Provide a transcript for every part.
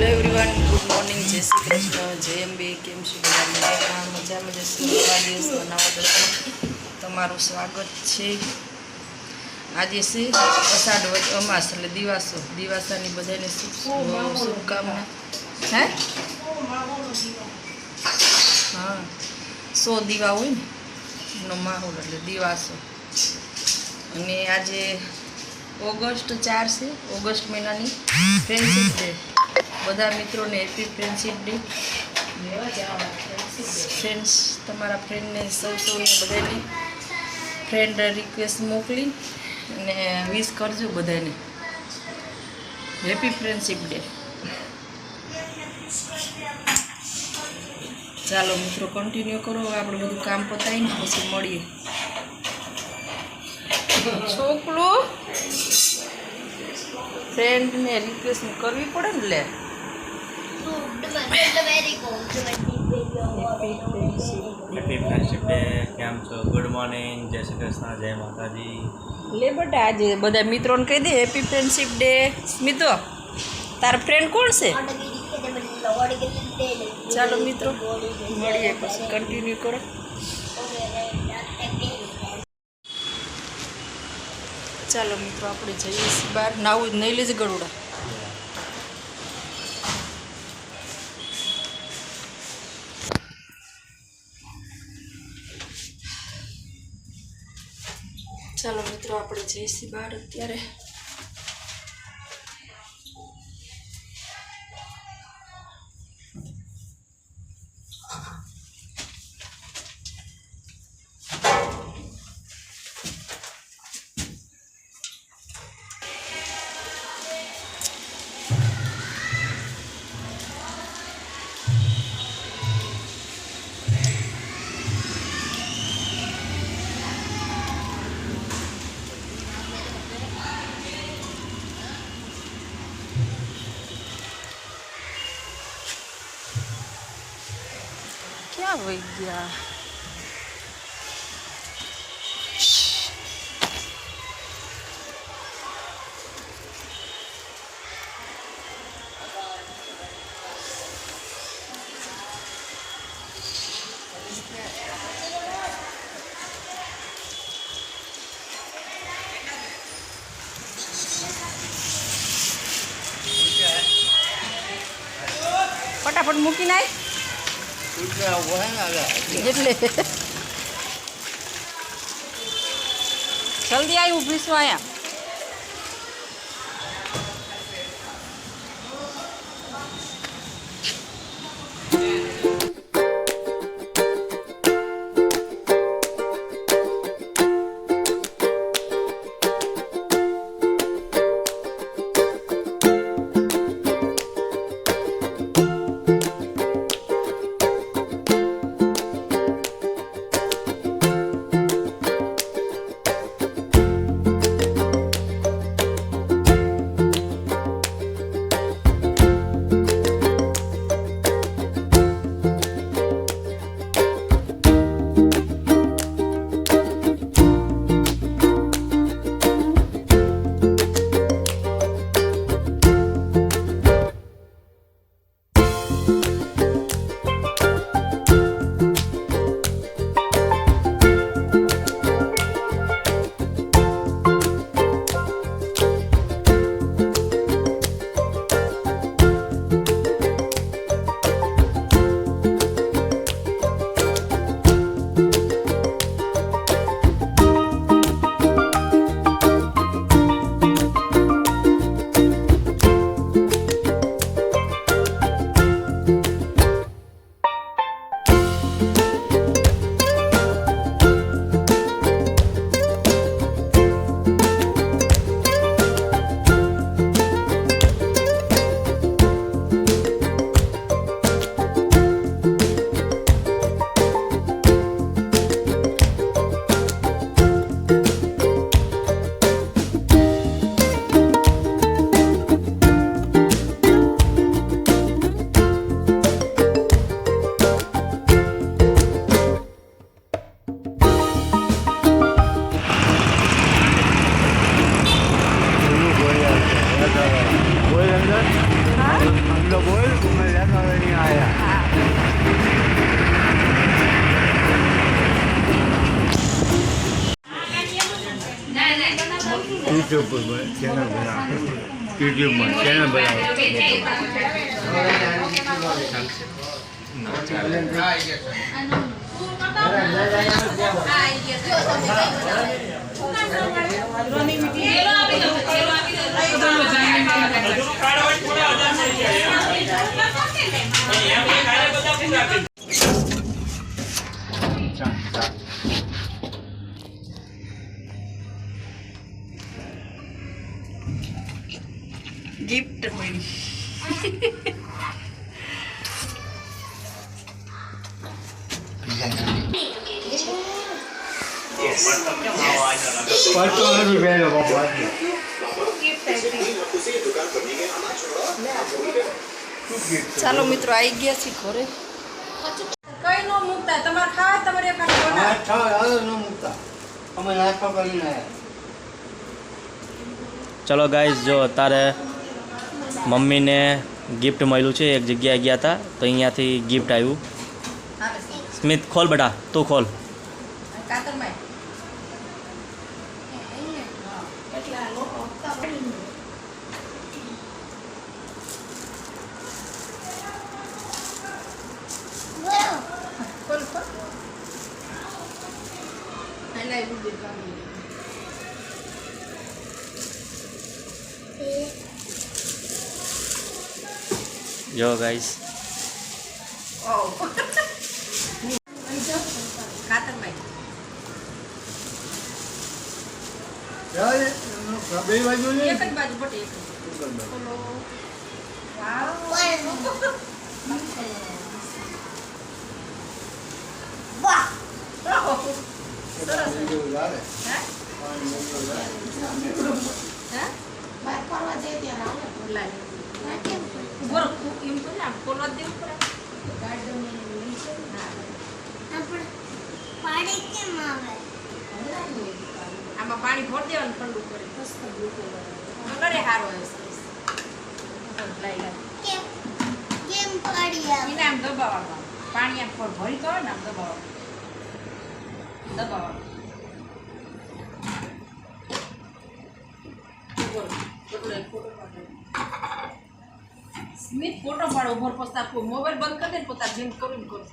Everyone, good morning, જય શ્રી કૃષ્ણ, જય અંબે. કેમ છો બધા? મજામાં જશું. નવા દિવસમાં નવા દર્શન તમારું સ્વાગત છે. આજે છે અષાઢ વદ અમાસ એટલે દિવાસાની બધાને શુભકામના. હે હા, 100 દીવા હોય ને એનો માહોલ એટલે દિવાસો. અને આજે ઓગસ્ટ 4 છે, ઓગસ્ટ મહિનાની ફ્રેન્ડશીપ ડે. બધા મિત્રોને હેપી ફ્રેન્ડશીપ ડે. ફ્રેન્ડ્સ, તમારા ફ્રેન્ડને સૌને બધાને ફ્રેન્ડ રિક્વેસ્ટ મોકલી અને વિશ કરજો બધાને હેપી ફ્રેન્ડશીપ ડે. ચાલો મિત્રો, કન્ટિન્યુ કરો. આપણે બધું કામ પતાવીને પછી મળીએ. છોકરું ફ્રેન્ડને રિક્વેસ્ટ કરવી પડે ને. લે હેપી ફ્રેન્ડશિપ ડે. કેમ છો? ગુડ મોર્નિંગ, જય શ્રી કૃષ્ણ, જય માતાજી. લે બેટા, આજે બધા મિત્રોને કહી દે હેપી ફ્રેન્ડશિપ ડે. સ્મિતો, તારા ફ્રેન્ડ કોણ છે? ચાલો મિત્રો, મળીએ પછી કન્ટિન્યુ કરો. ચાલો મિત્રો, આપણે જઈએ છીએ બહાર. નાવું નહીં લેજે ગળુડા. ચાલો મિત્રો, આપણે જઈએ છીએ બહાર અત્યારે. ક્યાં વહી ગયા? ફટાફટ મૂકી નાય એટલે જલ્દી આવી ઊભી છું અહીંયા. યુટ્યુબ પર ચેનલ બનાવો, યુટ્યુબમાં ચેનલ બનાવો. ગિફ્ટ મળી. ચાલો મિત્રો આવી ગયા છીએ ઘરે. કઈ નો મૂકતા તમારે ખાવા તમારે ચલો ગાઈઝ, જો અત્યારે મમ્મીને ગિફ્ટ મળ્યું છે. એક જગ્યાએ ગયા હતા તો અહીંયાથી ગિફ્ટ આવ્યું. સ્મિત ખોલ બેટા, તું ખોલ. જો ગાઈઝ, બે બાજુ ને એક જ બાજુ બટે એક આમાં પાણી ભર દેવાનું ઠંડુ કરી કલરે સારો એને આમ દબાવવાનું. પાણી આમ ભરી તો ને આમ દબાવવાનું. સ્મિત ફોટો પાડો ઉભર પસ્તા મોબાઈલ બંધ કરી દે ને પોતા જેમ કરું ને કરું.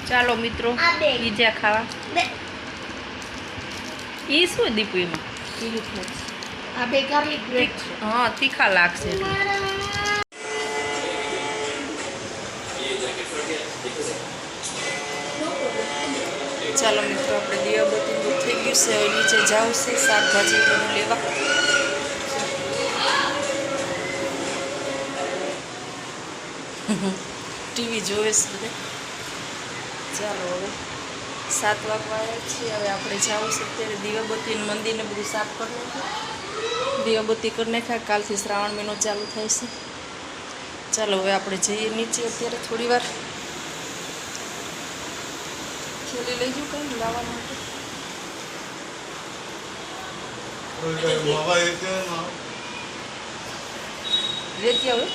ચાલો મિત્રો પીઝા ખાવા. એ શું દીપુ એમાં? આ બે ગાર્લિક બ્રેડ છે. હા, તીખા લાગશે. ચાલો મિત્રો, આપણે દીવાબત્તી થઈ ગયું છે. હવે નીચે જાવું છે શાકભાજી બધું લેવા. ટીવી જોવે છે બધે. ચાલો હવે 7 વાગવા આવ્યા છીએ. હવે આપણે જવું છે અત્યારે દીવાબત્તી મંદિરને બધું સાફ કરી નાખ્યું. દીવાબત્તી કરી નાખ્યા. કાલથી શ્રાવણ મહિનો ચાલુ થાય છે. ચાલો હવે આપણે જઈએ નીચે. અત્યારે થોડી વાર ખેલી લઈ જવું કંઈ લાવવા માટે. રેતી હવે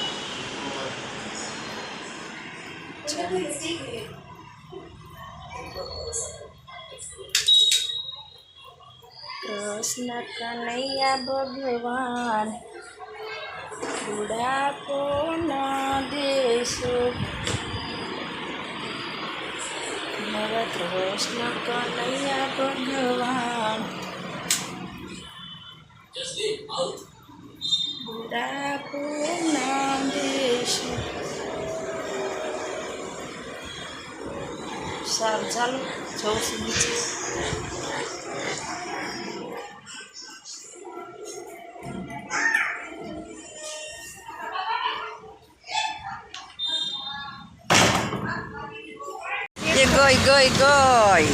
કૃષ્ણ કનૈયા ભગવાન બુઢાપો ના દેશો. મારા કૃષ્ણ કનૈયા ભગવાન બુઢાપો ના દેશો. સારું ચાલો જવું છું નીચે. એ ગઈ ગઈ ગઈ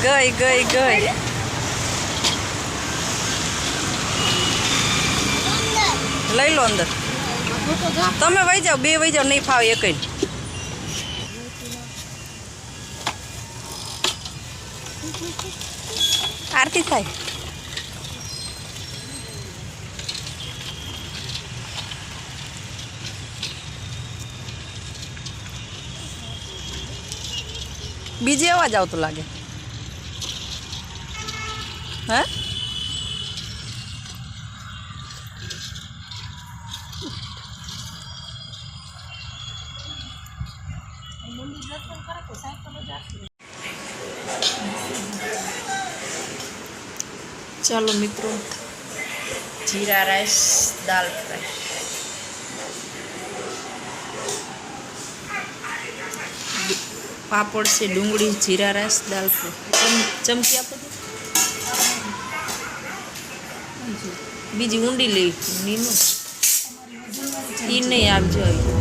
ગઈ ગઈ ગઈ લઈ લો અંદર. તમે વહી જાઓ, બે વહી જાઓ, નહીં ફાવે એક. આરતી થાય. બીજે અવાજ આવતો લાગે. હે ચાલો મિત્રો, જીરા રાઈસ, દાલ ફ્રાય. પાપડ છે, ડુંગળી, જીરા રાઈસ, દાલ ફ્રાય. ચમચી આપો તો. બીજી ઊંડી લેવી નીનું ઈ નહીં આપજો.